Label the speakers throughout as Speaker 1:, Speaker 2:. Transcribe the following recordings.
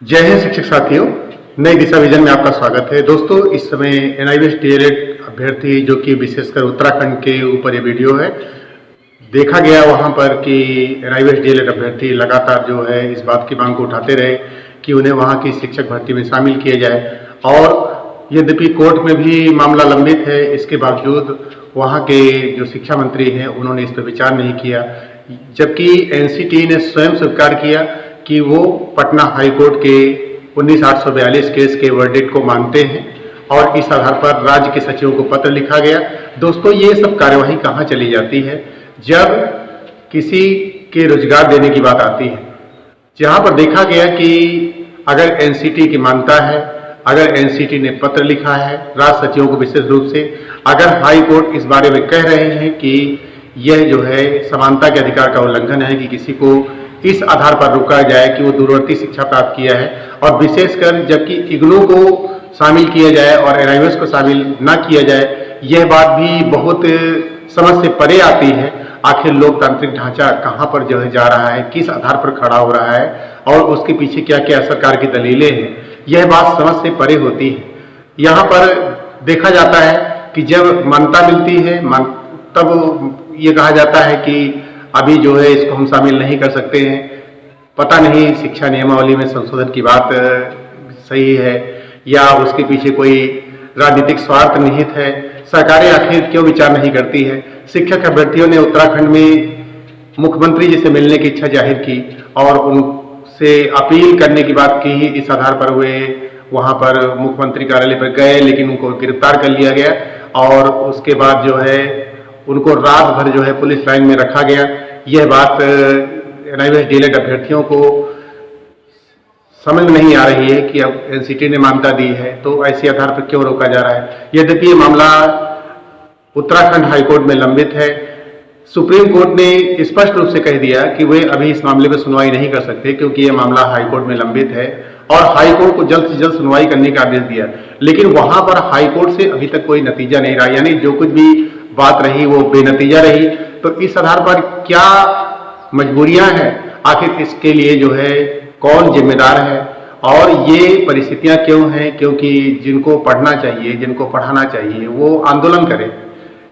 Speaker 1: जय हिंद शिक्षक साथियों, नई दिशा विजन में आपका स्वागत है। दोस्तों, इस समय एनआईवीएस डीएलएड अभ्यर्थी जो कि विशेषकर उत्तराखंड के ऊपर ये वीडियो है, देखा गया वहां पर कि एनआईवीएस डीएलएड अभ्यर्थी लगातार जो है इस बात की मांग को उठाते रहे कि उन्हें वहां की शिक्षक भर्ती में शामिल किया जाए। और यद्यपि कोर्ट में भी मामला लंबित है, इसके बावजूद वहां के जो शिक्षा मंत्री हैं उन्होंने इस पर विचार नहीं किया, जबकि एनसीटी ने स्वयं स्वीकार किया कि वो पटना हाई कोर्ट के 19/842 केस के वर्डिक्ट को मानते हैं और इस आधार पर राज्य के सचिवों को पत्र लिखा गया। दोस्तों, ये सब कार्यवाही कहाँ चली जाती है जब किसी के रोजगार देने की बात आती है, जहां पर देखा गया कि अगर एनसीटी की मानता है, अगर एनसीटी ने पत्र लिखा है राज्य सचिवों को विशेष रूप से, अगर हाई कोर्ट इस बारे में कह रहे हैं कि यह जो है समानता के अधिकार का उल्लंघन है कि किसी को इस आधार पर रोका जाए कि वो दूरवर्ती शिक्षा प्राप्त किया है, और विशेषकर जबकि इग्नू को शामिल किया जाए और एनआईवीएस को शामिल न किया जाए, यह बात भी बहुत समझ से परे आती है। आखिर लोकतांत्रिक ढांचा कहाँ पर जो है जा रहा है, किस आधार पर खड़ा हो रहा है और उसके पीछे क्या क्या सरकार की दलीलें हैं, यह बात समझ से परे होती है। यहाँ पर देखा जाता है कि जब मान्यता मिलती है तब ये कहा जाता है कि अभी जो है इसको हम शामिल नहीं कर सकते हैं, पता नहीं शिक्षा नियमावली में संशोधन की बात सही है या उसके पीछे कोई राजनीतिक स्वार्थ निहित है। सरकारें आखिर क्यों विचार नहीं करती है। शिक्षक अभ्यर्थियों ने उत्तराखंड में मुख्यमंत्री जी से मिलने की इच्छा जाहिर की और उनसे अपील करने की बात की। इस आधार पर वे वहां पर मुख्यमंत्री कार्यालय पर गए, लेकिन उनको गिरफ्तार कर लिया गया और उसके बाद जो है उनको रात भर जो है पुलिस लाइन में रखा गया। यह बात एनआईवीएस डीएलएड अभ्यर्थियों को समझ में नहीं आ रही है कि अब एनसीटी ने मान्यता दी है तो ऐसे आधार पर क्यों रोका जा रहा है। यद्यपि ये मामला उत्तराखंड हाईकोर्ट में लंबित है, सुप्रीम कोर्ट ने स्पष्ट रूप से कह दिया कि वे अभी इस मामले में सुनवाई नहीं कर सकते क्योंकि यह मामला हाईकोर्ट में लंबित है और हाईकोर्ट को जल्द से जल्द सुनवाई करने का आदेश दिया। लेकिन वहां पर हाईकोर्ट से अभी तक कोई नतीजा नहीं रहा, यानी जो कुछ भी बात रही वो बेनतीजा रही। तो इस आधार पर क्या मजबूरियां हैं, आखिर इसके लिए जो है कौन जिम्मेदार है और ये परिस्थितियां क्यों हैं? क्योंकि जिनको पढ़ना चाहिए, जिनको पढ़ाना चाहिए वो आंदोलन करें।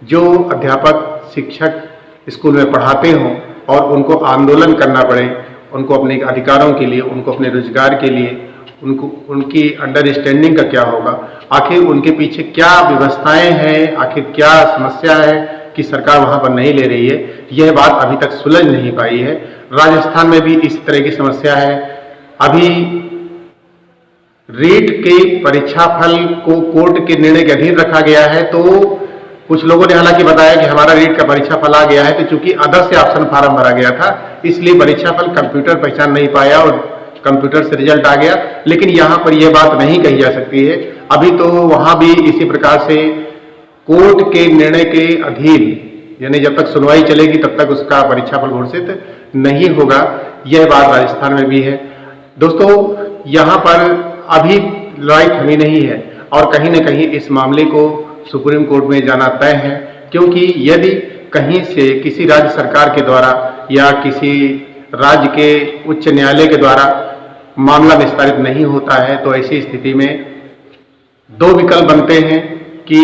Speaker 1: जो अध्यापक शिक्षक स्कूल में पढ़ाते हों और उनको आंदोलन करना पड़े, उनको अपने अधिकारों के लिए, उनको अपने रोजगार के लिए, उनको उनकी अंडरस्टैंडिंग का क्या होगा, आखिर उनके पीछे क्या व्यवस्थाएं हैं, आखिर क्या समस्या है कि सरकार वहां पर नहीं ले रही है, यह बात अभी तक सुलझ नहीं पाई है। राजस्थान में भी इस तरह की समस्या है। अभी रीट के परीक्षा फल को कोर्ट के निर्णय के अधीन रखा गया है, तो कुछ लोगों ने हालांकि बताया कि हमारा रीट का परीक्षा फल आ गया है, तो चूंकि अदर से ऑप्शन फार्म भरा गया था इसलिए परीक्षा फल कंप्यूटर पहचान नहीं पाया और कंप्यूटर से रिजल्ट आ गया। लेकिन यहाँ पर यह बात नहीं कही जा सकती है। अभी तो वहां भी इसी प्रकार से कोर्ट के निर्णय के अधीन, यानी जब तक सुनवाई चलेगी तब तक उसका परीक्षाफल घोषित नहीं होगा। यह बात राजस्थान में भी है। दोस्तों, यहाँ पर अभी लड़ाई थमी नहीं है और कहीं न कहीं इस मामले को सुप्रीम कोर्ट में जाना तय है, क्योंकि यदि कहीं से किसी राज्य सरकार के द्वारा या किसी राज्य के उच्च न्यायालय के द्वारा मामला निस्तारित नहीं होता है तो ऐसी स्थिति में दो विकल्प बनते हैं कि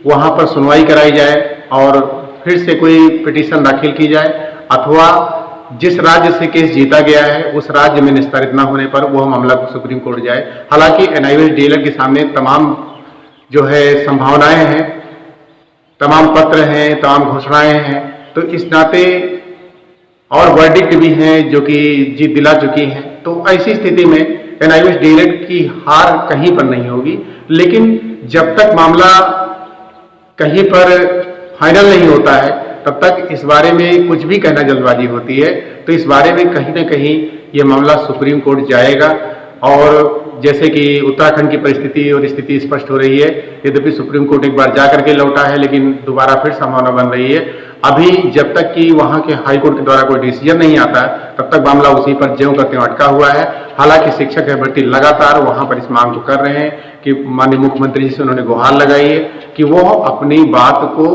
Speaker 1: वहां पर सुनवाई कराई जाए और फिर से कोई पिटीशन दाखिल की जाए, अथवा जिस राज्य से केस जीता गया है उस राज्य में निस्तारित न होने पर वह मामला सुप्रीम कोर्ट जाए। हालांकि एनआईवीएस डीएलएड के सामने तमाम जो है संभावनाएं हैं, तमाम पत्र हैं, तमाम घोषणाएं हैं, तो इस नाते और वर्डिक्ट भी हैं जो कि जीत दिला चुकी हैं। तो ऐसी स्थिति में एनआईवीएस डीएलएड की हार कहीं पर नहीं होगी। लेकिन जब तक मामला कहीं पर फाइनल नहीं होता है तब तक इस बारे में कुछ भी कहना जल्दबाजी होती है। तो इस बारे में कहीं ना कहीं ये मामला सुप्रीम कोर्ट जाएगा और जैसे कि उत्तराखंड की परिस्थिति और स्थिति स्पष्ट हो रही है, यद्यपि सुप्रीम कोर्ट एक बार जाकर के लौटा है लेकिन दोबारा फिर संभावना बन रही है। अभी जब तक कि वहां के हाई कोर्ट के द्वारा कोई डिसीजन नहीं आता तब तक मामला उसी पर ज्यों का त्यों अटका हुआ है। हालांकि शिक्षक अभ्यर्थी लगातार वहां पर इस मांग को कर रहे हैं कि माननीय मुख्यमंत्री जी से उन्होंने गुहार लगाई है कि वो अपनी बात को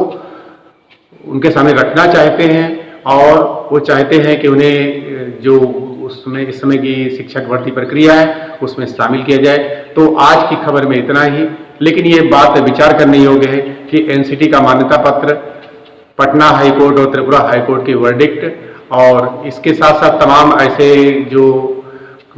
Speaker 1: उनके सामने रखना चाहते हैं और वो चाहते हैं कि उन्हें जो उसमें इस समय की शिक्षक भर्ती प्रक्रिया है उसमें शामिल किया जाए। तो आज की खबर में इतना ही, लेकिन ये बात विचार करने योग्य है कि एनसीटी का मान्यता पत्र, पटना हाईकोर्ट और त्रिपुरा हाईकोर्ट की वर्डिक्ट और इसके साथ साथ तमाम ऐसे जो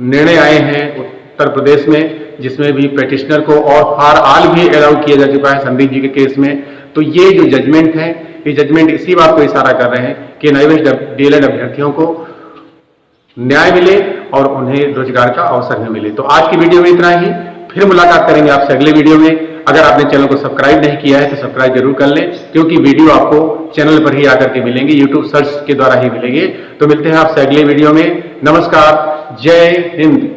Speaker 1: निर्णय आए हैं उत्तर प्रदेश में जिसमें भी पेटिशनर को और फॉर ऑल भी अलाउ किया जा चुका है संदीप जी के केस में। तो ये जो जजमेंट है, ये जजमेंट इसी बात को इशारा कर रहे हैं कि एनआईवीएस डीएलएड अभ्यर्थियों को न्याय मिले और उन्हें रोजगार का अवसर भी मिले। तो आज की वीडियो में इतना ही, फिर मुलाकात करेंगे आपसे अगले वीडियो में। अगर आपने चैनल को सब्सक्राइब नहीं किया है तो सब्सक्राइब जरूर कर लें, क्योंकि वीडियो आपको चैनल पर ही आकर के मिलेंगे, यूट्यूब सर्च के द्वारा ही मिलेंगे। तो मिलते हैं आपसे अगले वीडियो में। नमस्कार, जय हिंद।